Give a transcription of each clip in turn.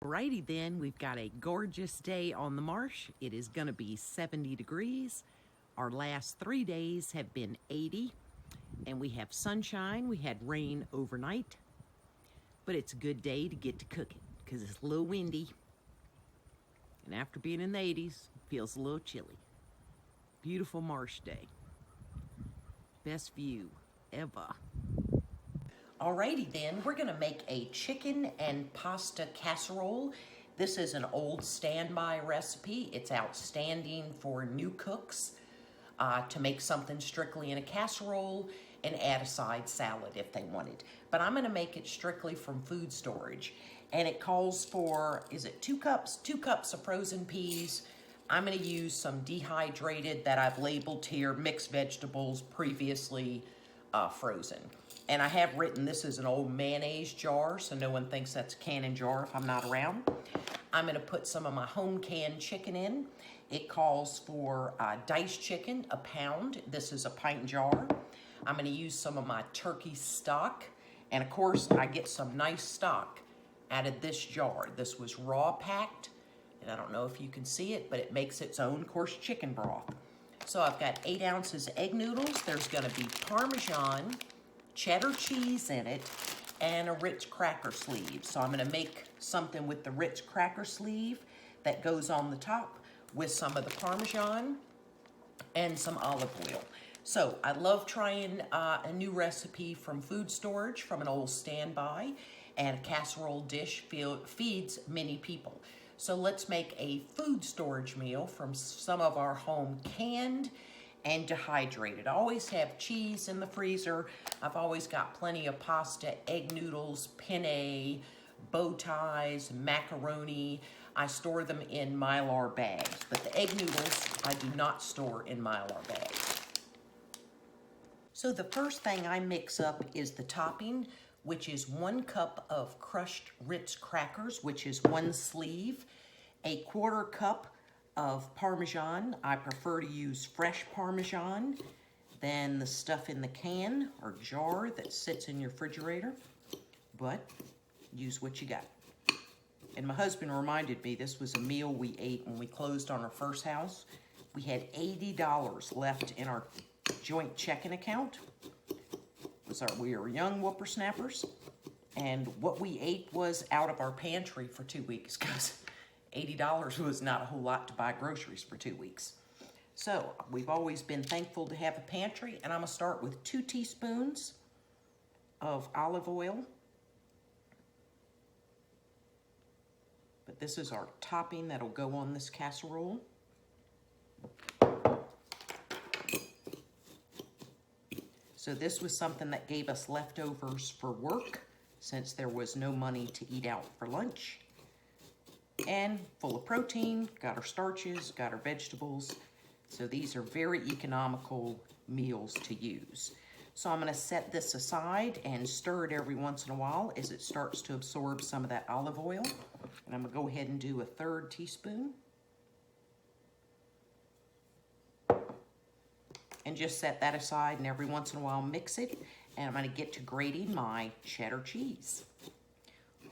Alrighty then, we've got a gorgeous day on the marsh. It is going to be 70 degrees. Our last 3 days have been 80, and we have sunshine. We had rain overnight, but it's a good day to get to cooking because it's a little windy. And after being in the 80s, it feels a little chilly. Beautiful marsh day. Best view ever. Alrighty then, we're gonna make a chicken and pasta casserole. This is an old standby recipe. It's outstanding for new cooks to make something strictly in a casserole and add a side salad if they wanted. But I'm gonna make it strictly from food storage. And it calls for, is it 2 cups? 2 cups of frozen peas. I'm gonna use some dehydrated that I've labeled here, mixed vegetables previously frozen. And I have written this is an old mayonnaise jar, so no one thinks that's a canning jar if I'm not around. I'm gonna put some of my home canned chicken in. It calls for diced chicken, a pound. This is a pint jar. I'm gonna use some of my turkey stock. And of course, I get some nice stock out of this jar. This was raw packed, and I don't know if you can see it, but it makes its own, of course, chicken broth. So I've got 8 ounces of egg noodles. There's gonna be Parmesan, cheddar cheese in it, and a Ritz cracker sleeve. So I'm gonna make something with the Ritz cracker sleeve that goes on the top with some of the Parmesan and some olive oil. So I love trying a new recipe from food storage from an old standby, and a casserole dish feeds many people. So let's make a food storage meal from some of our home canned and dehydrated. I always have cheese in the freezer. I've always got plenty of pasta, egg noodles, penne, bow ties, macaroni. I store them in Mylar bags, but the egg noodles I do not store in Mylar bags. So the first thing I mix up is the topping, which is 1 cup of crushed Ritz crackers, which is 1 sleeve, a 1/4 cup of Parmesan. I prefer to use fresh Parmesan than the stuff in the can or jar that sits in your refrigerator, but use what you got. And my husband reminded me this was a meal we ate when we closed on our first house. We had $80 left in our joint checking account. We were young whippersnappers, and what we ate was out of our pantry for 2 weeks because $80 was not a whole lot to buy groceries for 2 weeks. So we've always been thankful to have a pantry, and I'm gonna start with 2 teaspoons of olive oil. But this is our topping that'll go on this casserole. So this was something that gave us leftovers for work since there was no money to eat out for lunch. And full of protein, got our starches, got our vegetables. So these are very economical meals to use. So I'm gonna set this aside and stir it every once in a while as it starts to absorb some of that olive oil. And I'm gonna go ahead and do a 1/3 teaspoon. And just set that aside, and every once in a while mix it. And I'm gonna get to grating my cheddar cheese.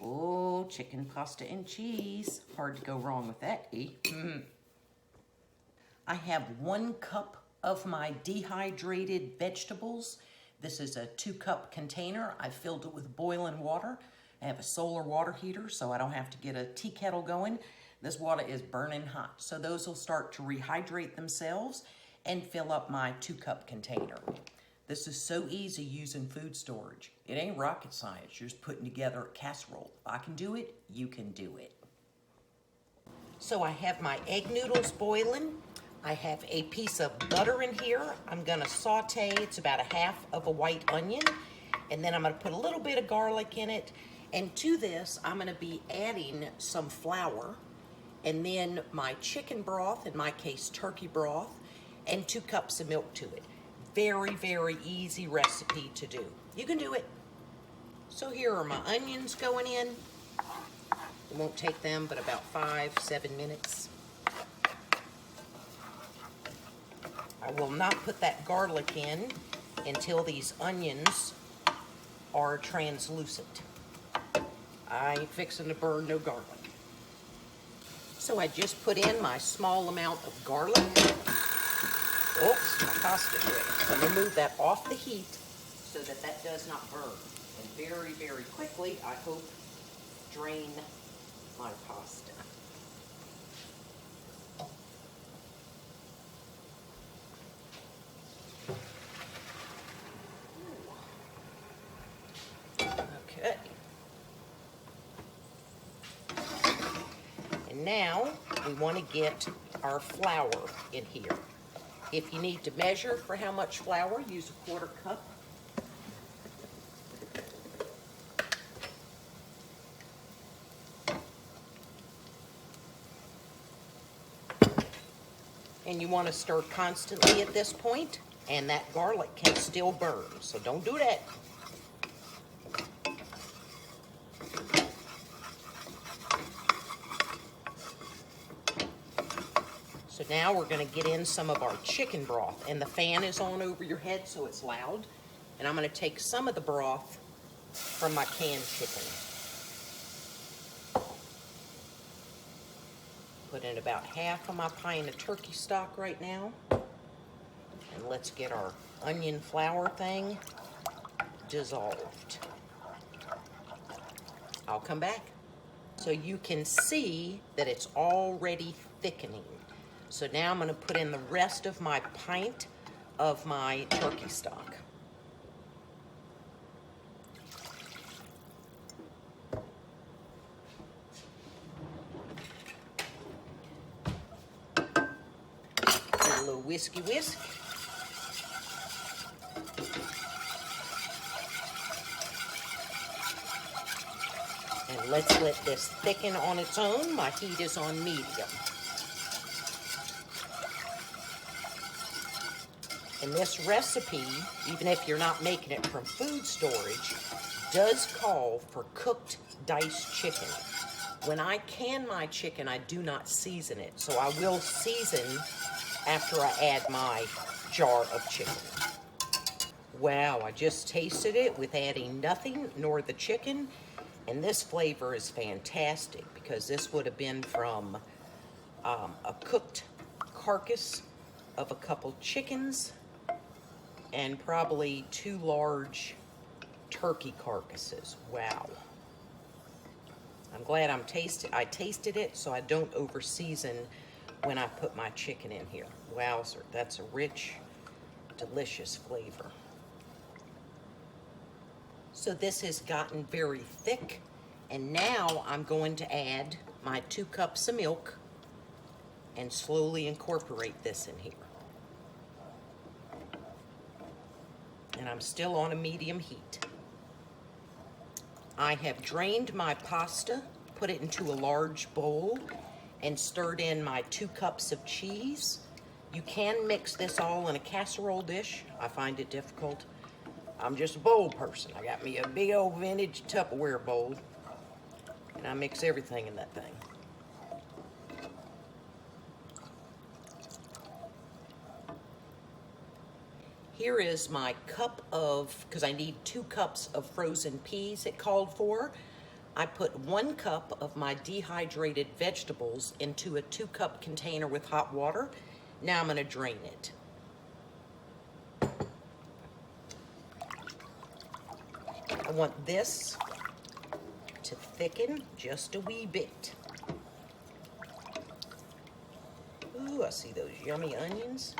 Oh, chicken, pasta, and cheese. Hard to go wrong with that, eh? I have 1 cup of my dehydrated vegetables. This is a 2-cup container. I filled it with boiling water. I have a solar water heater, so I don't have to get a tea kettle going. This water is burning hot. So those will start to rehydrate themselves and fill up my 2-cup container. This is so easy using food storage. It ain't rocket science. You're just putting together a casserole. If I can do it, you can do it. So I have my egg noodles boiling. I have a piece of butter in here. I'm gonna saute, it's about 1/2 of a white onion, and then I'm gonna put a little bit of garlic in it. And to this, I'm gonna be adding some flour, and then my chicken broth, in my case, turkey broth, and 2 cups of milk to it. Very, very easy recipe to do. You can do it. So here are my onions going in. It won't take them but about 5-7 minutes. I will not put that garlic in until these onions are translucent. I ain't fixing to burn no garlic. So I just put in my small amount of garlic. Oops, my pasta's ready. So I'm going to move that off the heat so that that does not burn. And very, very quickly, I hope, drain my pasta. Okay. And now we want to get our flour in here. If you need to measure for how much flour, use a 1/4 cup. And you want to stir constantly at this point, and that garlic can still burn, so don't do that. So now we're going to get in some of our chicken broth, and the fan is on over your head so it's loud. And I'm going to take some of the broth from my canned chicken. Put in about half of my pint of turkey stock right now. And let's get our onion flour thing dissolved. I'll come back. So you can see that it's already thickening. So now I'm going to put in the rest of my pint of my turkey stock. A little whisk. And let's let this thicken on its own. My heat is on medium. And this recipe, even if you're not making it from food storage, does call for cooked diced chicken. When I can my chicken, I do not season it. So I will season after I add my jar of chicken. Wow, I just tasted it with adding nothing nor the chicken. And this flavor is fantastic because this would have been from a cooked carcass of a couple chickens and probably 2 large turkey carcasses. Wow. I'm glad I tasted it so I don't over season when I put my chicken in here. Wowzer, that's a rich, delicious flavor. So this has gotten very thick, and now I'm going to add my 2 cups of milk and slowly incorporate this in here. And I'm still on a medium heat. I have drained my pasta, put it into a large bowl, and stirred in my 2 cups of cheese. You can mix this all in a casserole dish. I find it difficult. I'm just a bowl person. I got me a big old vintage Tupperware bowl, and I mix everything in that thing. Here is my cup of, because I need 2 cups of frozen peas it called for. I put 1 cup of my dehydrated vegetables into a 2-cup container with hot water. Now I'm going to drain it. I want this to thicken just a wee bit. Ooh, I see those yummy onions.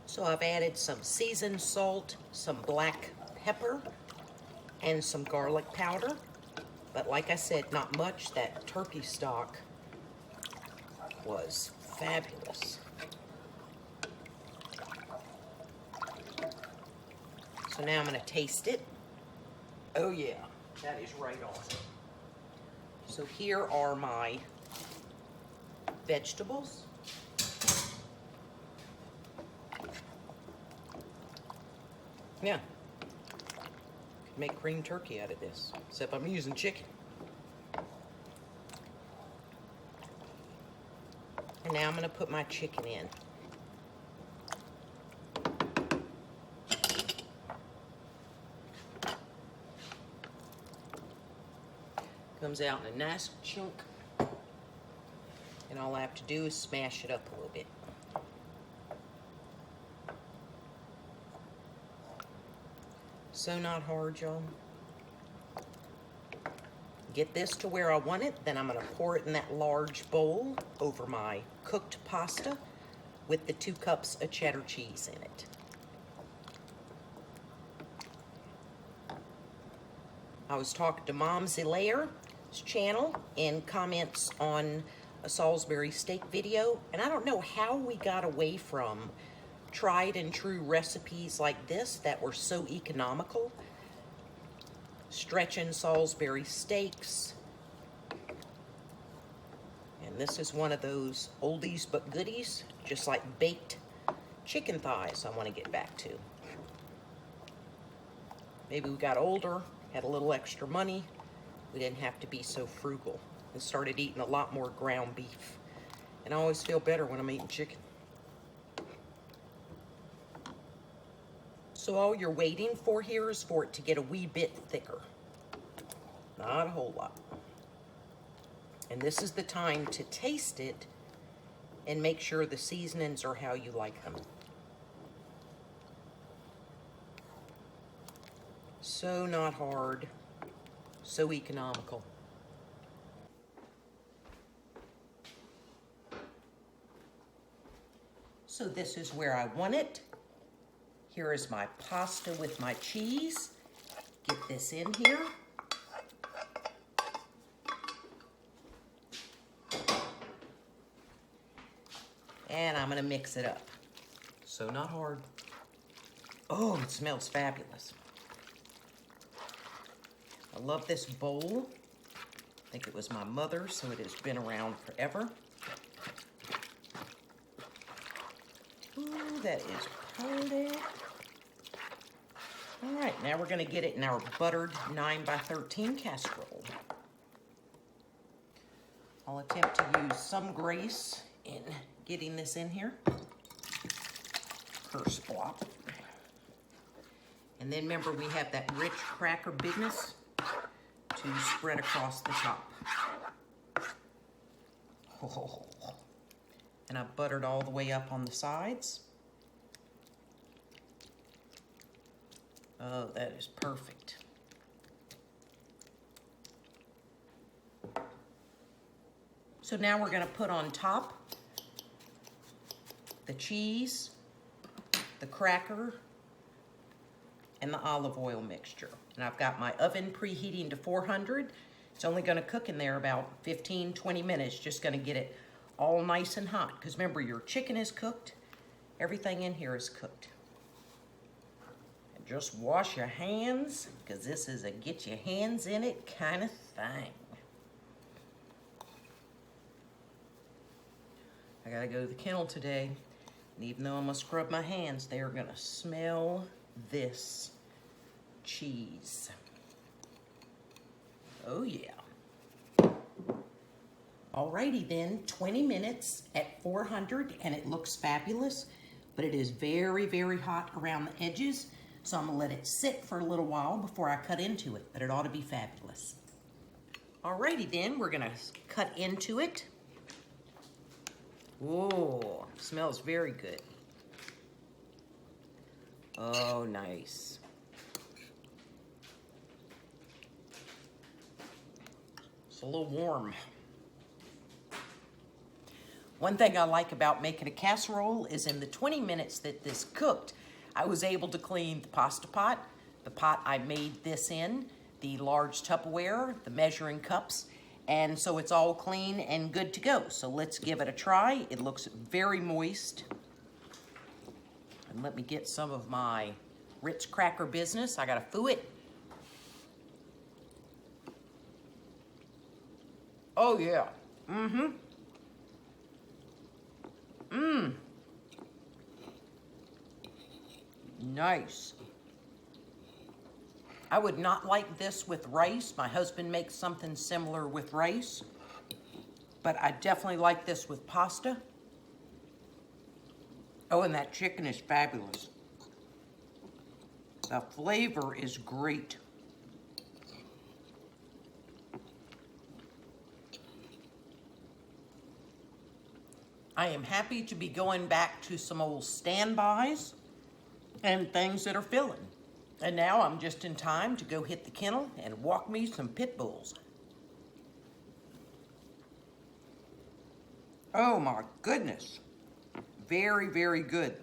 So I've added some seasoned salt, some black pepper, and some garlic powder. But like I said, not much. That turkey stock was fabulous. So now I'm going to taste it. Oh yeah, that is right on. So here are my vegetables. Yeah, could make cream turkey out of this, except I'm using chicken. And now I'm going to put my chicken in. Comes out in a nice chunk. And all I have to do is smash it up a little bit. So not hard, y'all. Get this to where I want it, then I'm gonna pour it in that large bowl over my cooked pasta with the 2 cups of cheddar cheese in it. I was talking to Mom Zelair's channel in comments on a Salisbury steak video, and I don't know how we got away from tried and true recipes like this that were so economical. Stretching Salisbury steaks. And this is one of those oldies but goodies, just like baked chicken thighs I want to get back to. Maybe we got older, had a little extra money, we didn't have to be so frugal, and started eating a lot more ground beef. And I always feel better when I'm eating chicken. So all you're waiting for here is for it to get a wee bit thicker. Not a whole lot. And this is the time to taste it and make sure the seasonings are how you like them. So not hard, so economical. So this is where I want it. Here is my pasta with my cheese. Get this in here. And I'm gonna mix it up. So not hard. Oh, it smells fabulous. I love this bowl. I think it was my mother's, so it has been around forever. Ooh, that is perfect. All right, now we're gonna get it in our buttered 9x13 casserole. I'll attempt to use some grace in getting this in here. First block. And then remember, we have that rich cracker bigness to spread across the top. Oh. And I've buttered all the way up on the sides. Oh, that is perfect. So now we're gonna put on top the cheese, the cracker, and the olive oil mixture. And I've got my oven preheating to 400. It's only gonna cook in there about 15, 20 minutes, just gonna get it all nice and hot. Because remember, your chicken is cooked, everything in here is cooked. And just wash your hands, because this is a get your hands in it kind of thing. I gotta go to the kennel today, and even though I'm gonna scrub my hands, they are gonna smell this cheese. Oh yeah. Alrighty then, 20 minutes at 400, and it looks fabulous, but it is very, very hot around the edges, so I'm gonna let it sit for a little while before I cut into it, but it ought to be fabulous. Alrighty then, we're gonna cut into it. Whoa, smells very good. Oh, nice. It's a little warm. One thing I like about making a casserole is in the 20 minutes that this cooked, I was able to clean the pasta pot, the pot I made this in, the large Tupperware, the measuring cups, and so it's all clean and good to go. So let's give it a try. It looks very moist. And let me get some of my Ritz cracker business. I got a fouet. Oh yeah, Nice. I would not like this with rice. My husband makes something similar with rice, but I definitely like this with pasta. Oh, and that chicken is fabulous. The flavor is great. I am happy to be going back to some old standbys and things that are filling. And now I'm just in time to go hit the kennel and walk me some pit bulls. Oh my goodness. Very, very good.